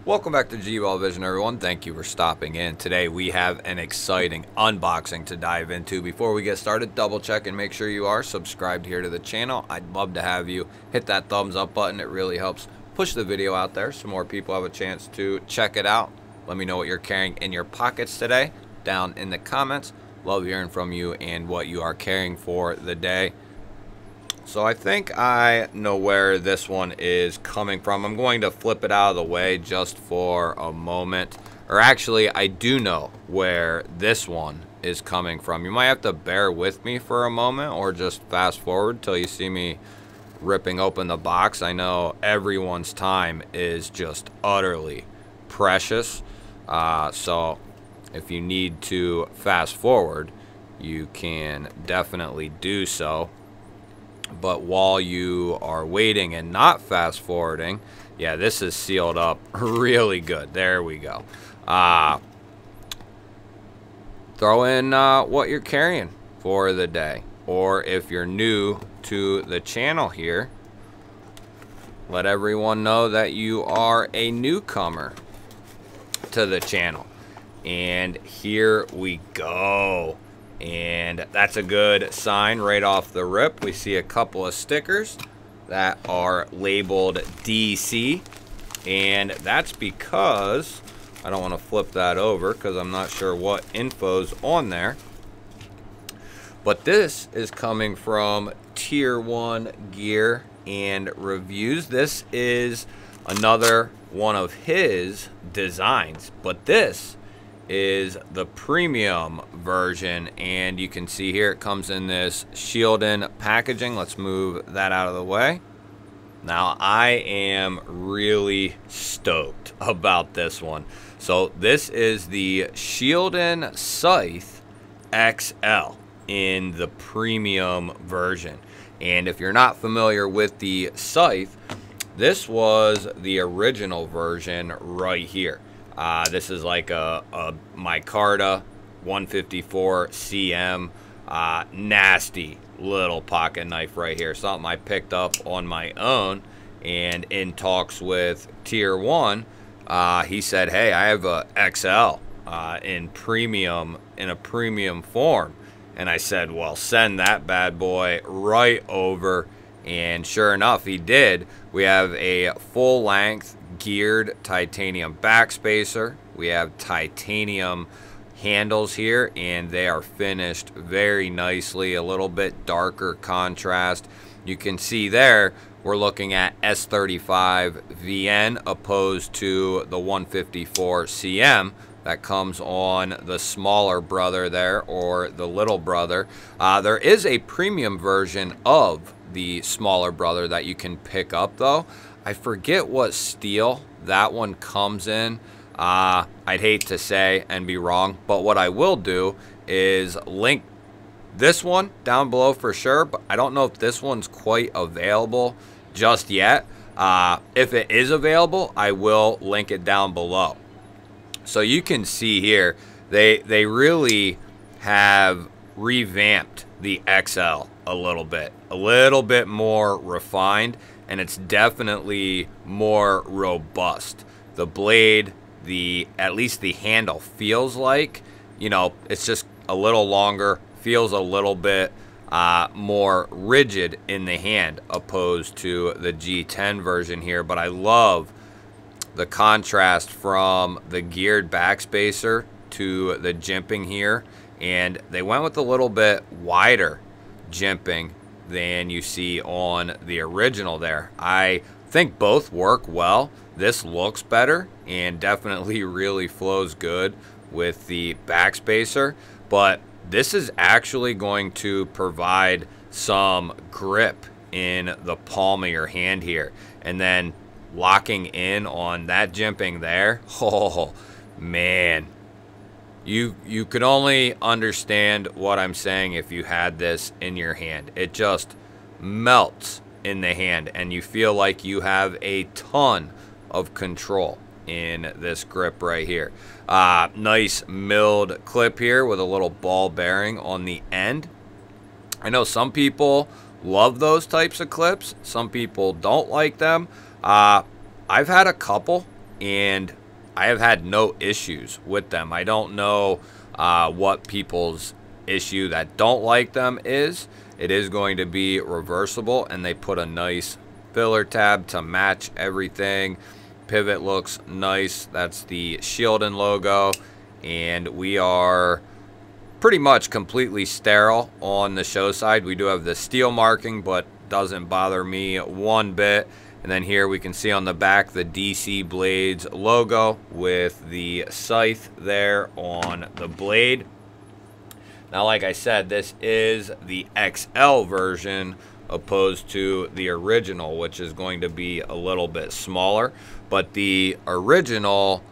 Welcome back to GBALLTPK, everyone. Thank you for stopping in. Today we have an exciting unboxing to dive into. Before we get started, double check and make sure you are subscribed here to the channel. I'd love to have you hit that thumbs up button. It really helps push the video out there so more people have a chance to check it out. Let me know what you're carrying in your pockets today down in the comments. Love hearing from you and what you are carrying for the day. So I think I know where this one is coming from. I'm going to flip it out of the way just for a moment. Or actually, I do know where this one is coming from. You might have to bear with me for a moment or just fast forward till you see me ripping open the box. I know everyone's time is just utterly precious. So if you need to fast forward, you can definitely do so. But while you are waiting and not fast forwarding, yeah, this is sealed up really good. There we go. Throw in what you're carrying for the day. Or if you're new to the channel here, let everyone know that you are a newcomer to the channel. And here we go. And that's a good sign right off the rip. We see a couple of stickers that are labeled DC. And that's because, I don't want to flip that over because I'm not sure what info's on there. But this is coming from Tier 1 Gear and Reviews. This is another one of his designs. But this is the premium version, and you can see here it comes in this Shieldon packaging. Let's move that out of the way. Now I am really stoked about this one. So this is the Shieldon Scythe XL in the premium version. And if you're not familiar with the Scythe, this was the original version right here. This is like a micarta 154 CM, nasty little pocket knife right here. Something I picked up on my own, and in talks with Tier 1, he said, hey, I have a XL in a premium form. And I said, well, send that bad boy right over. And sure enough, he did. We have a full-length geared titanium backspacer. We have titanium handles here, and they are finished very nicely. A little bit darker contrast. You can see there we're looking at S35 VN opposed to the 154 CM that comes on the smaller brother there, or the little brother. There is a premium version of the smaller brother that you can pick up though. I forget what steel that one comes in. I'd hate to say and be wrong, but what I will do is link this one down below for sure, but I don't know if this one's quite available just yet. If it is available, I will link it down below. So you can see here, they really have revamped the XL a little bit more refined, and it's definitely more robust. The blade, at least the handle feels like, you know, it's just a little longer, feels a little bit more rigid in the hand opposed to the G10 version here. But I love the contrast from the geared backspacer to the jimping here, and they went with a little bit wider jimping than you see on the original there. I think both work well. This looks better and definitely really flows good with the backspacer, but this is actually going to provide some grip in the palm of your hand here, and then locking in on that jimping there, oh man, you could only understand what I'm saying if you had this in your hand. It just melts in the hand, and you feel like you have a ton of control in this grip right here. Nice milled clip here with a little ball bearing on the end. I know some people love those types of clips. Some people don't like them. I've had a couple and I have had no issues with them. I don't know what people's issue that don't like them is. It is going to be reversible, and they put a nice filler tab to match everything. Pivot looks nice. That's the Shieldon logo, and we are pretty much completely sterile on the show side. We do have the steel marking, but doesn't bother me one bit. And then here we can see on the back the DC Blades logo with the Scythe there on the blade. Now, like I said, this is the XL version opposed to the original, which is going to be a little bit smaller. But the original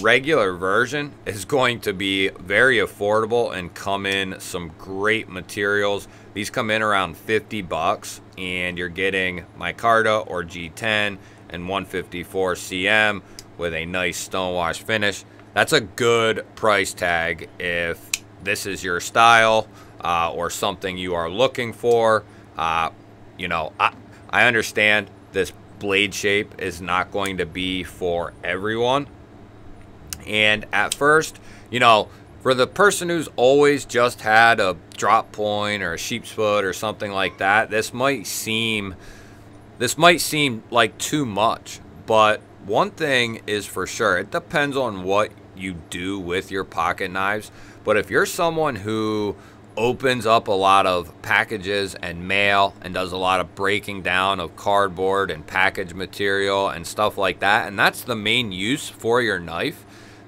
regular version is going to be very affordable and come in some great materials. These come in around 50 bucks, and you're getting micarta or G10 and 154 cm with a nice stonewash finish. That's a good price tag if this is your style or something you are looking for. You know, I understand this blade shape is not going to be for everyone. And at first, you know, for the person who's always just had a drop point or a sheep's foot or something like that, this might seem like too much. But one thing is for sure, it depends on what you do with your pocket knives. But if you're someone who opens up a lot of packages and mail and does a lot of breaking down of cardboard and package material and stuff like that, and that's the main use for your knife,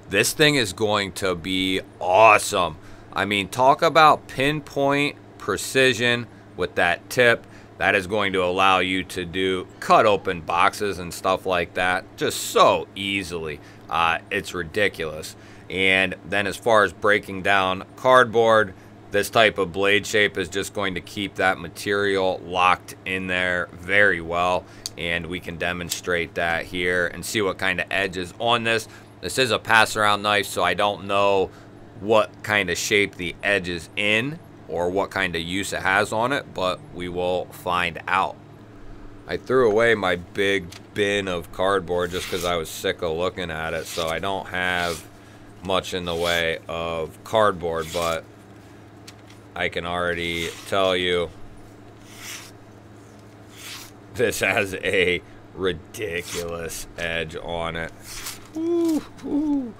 this thing is going to be awesome. I mean, talk about pinpoint precision with that tip. That is going to allow you to cut open boxes and stuff like that just so easily. It's ridiculous. And then as far as breaking down cardboard, this type of blade shape is just going to keep that material locked in there very well. And we can demonstrate that here and see what kind of edge is on this. This is a pass-around knife, so I don't know what kind of shape the edge is in or what kind of use it has on it, but we will find out. I threw away my big bin of cardboard just because I was sick of looking at it, so I don't have much in the way of cardboard, but I can already tell you this has a ridiculous edge on it. Ooh, ooh.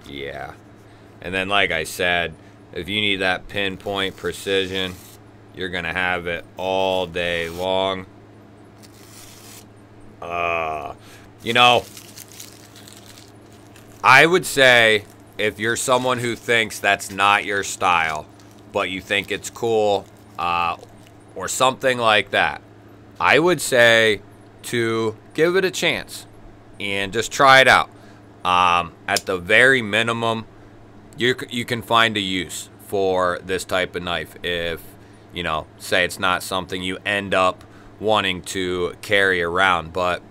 Yeah. And then, like I said, if you need that pinpoint precision, you're gonna have it all day long. You know, I would say if you're someone who thinks that's not your style, but you think it's cool, or something like that, I would say to give it a chance and just try it out. At the very minimum, you can find a use for this type of knife if, you know, say it's not something you end up wanting to carry around. But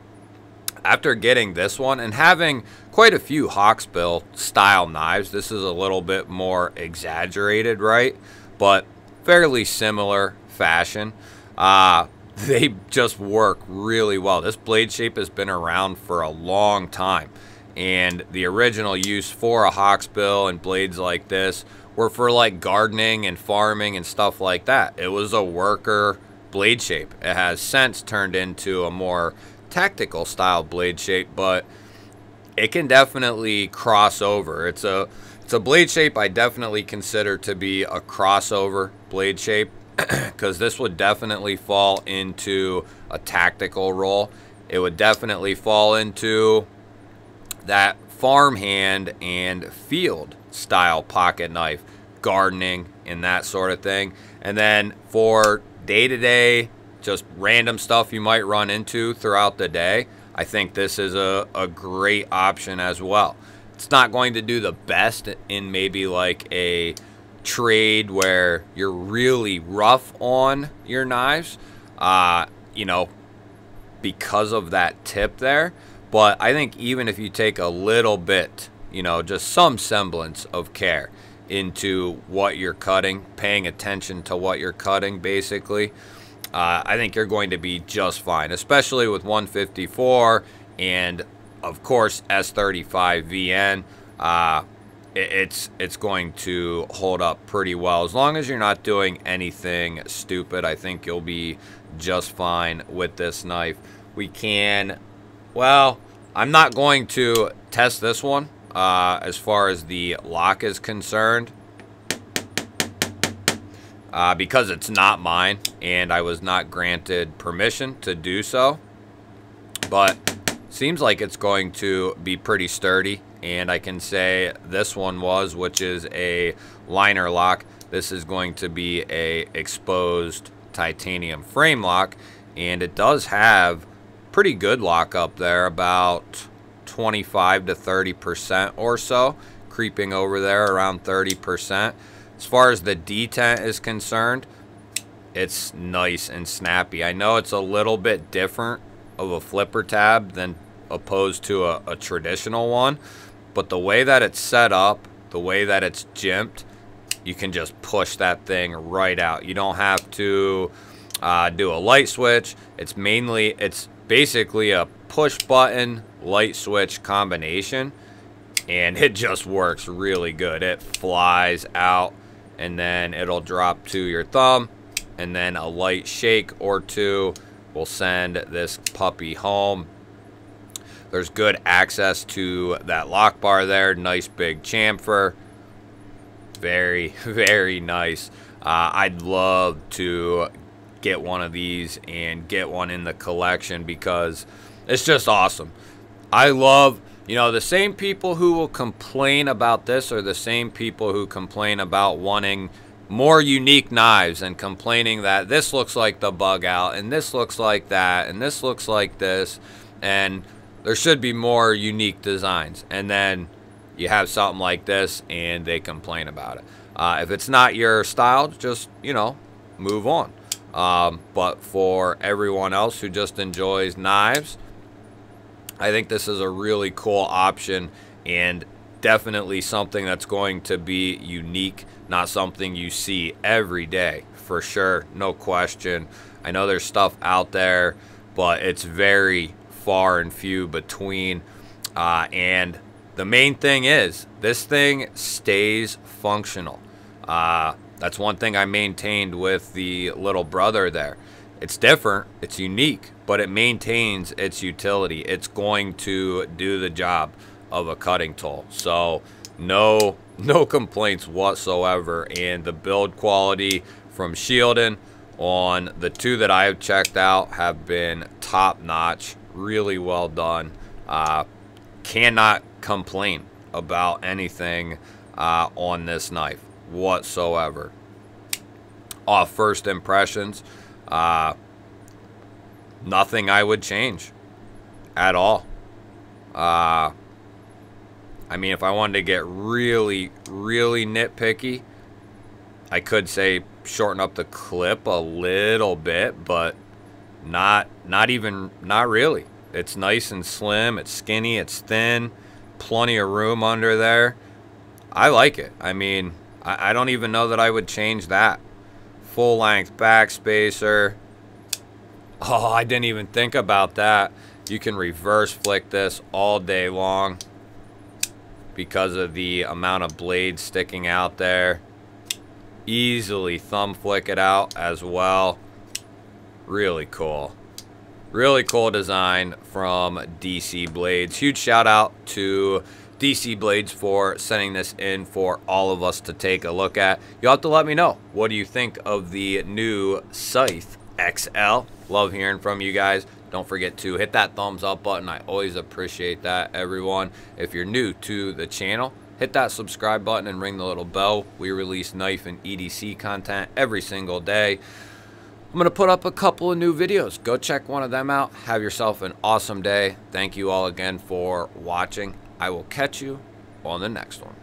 after getting this one and having quite a few Hawksbill style knives, this is a little bit more exaggerated, right? But fairly similar fashion. They just work really well. This blade shape has been around for a long time, and the original use for a Hawksbill and blades like this were for like gardening and farming and stuff like that. It was a worker blade shape. It has since turned into a more tactical style blade shape, but it can definitely cross over. It's a blade shape I definitely consider to be a crossover blade shape, because this would definitely fall into a tactical role. It would definitely fall into that farmhand and field style pocket knife, gardening and that sort of thing. And then for day-to-day, just random stuff you might run into throughout the day, I think this is a great option as well. It's not going to do the best in maybe like a trade where you're really rough on your knives, you know, because of that tip there. But I think even if you take a little bit, you know, just some semblance of care into what you're cutting, paying attention to what you're cutting basically, I think you're going to be just fine, especially with 154 and, of course, S35VN. It's going to hold up pretty well. As long as you're not doing anything stupid, I think you'll be just fine with this knife. We can, well, I'm not going to test this one as far as the lock is concerned. Because it's not mine and I was not granted permission to do so. But seems like it's going to be pretty sturdy, and I can say this one was, which is a liner lock. This is going to be a exposed titanium frame lock, and it does have pretty good lock up there, about 25 to 30% or so, creeping over there around 30%. As far as the detent is concerned, it's nice and snappy. I know it's a little bit different of a flipper tab than opposed to a traditional one, but the way that it's set up, the way that it's jimped, you can just push that thing right out. You don't have to do a light switch. It's basically a push button light switch combination, and it just works really good. It flies out, and then it'll drop to your thumb, and then a light shake or two will send this puppy home. There's good access to that lock bar there. Nice big chamfer. Very, very nice. I'd love to get one of these and get one in the collection because it's just awesome. I love, you know, the same people who will complain about this are the same people who complain about wanting more unique knives and complaining that this looks like the bug out and this looks like that and this looks like this, and there should be more unique designs. And then you have something like this and they complain about it. If it's not your style, just, you know, move on. But for everyone else who just enjoys knives, I think this is a really cool option, and definitely something that's going to be unique, not something you see every day, for sure, no question. I know there's stuff out there, but it's very far and few between, and the main thing is this thing stays functional. That's one thing I maintained with the little brother there. It's different, it's unique, but it maintains its utility. It's going to do the job of a cutting tool. So no complaints whatsoever. And the build quality from Shieldon on the two that I have checked out have been top notch, really well done. Cannot complain about anything on this knife whatsoever. Off first impressions, nothing I would change at all. I mean, if I wanted to get really, really nitpicky, I could say shorten up the clip a little bit, but not really. It's nice and slim, it's skinny, it's thin, plenty of room under there. I like it. I mean, I don't even know that I would change that. Full length back spacer. Oh, I didn't even think about that. You can reverse flick this all day long because of the amount of blades sticking out there. Easily thumb flick it out as well. Really cool. Really cool design from DC Blades. Huge shout out to DC Blades for sending this in for all of us to take a look at. You'll have to let me know, what do you think of the new Scythe XL? Love hearing from you guys. Don't forget to hit that thumbs up button. I always appreciate that, everyone. If you're new to the channel, hit that subscribe button and ring the little bell. We release knife and EDC content every single day. I'm going to put up a couple of new videos. Go check one of them out. Have yourself an awesome day. Thank you all again for watching. I will catch you on the next one.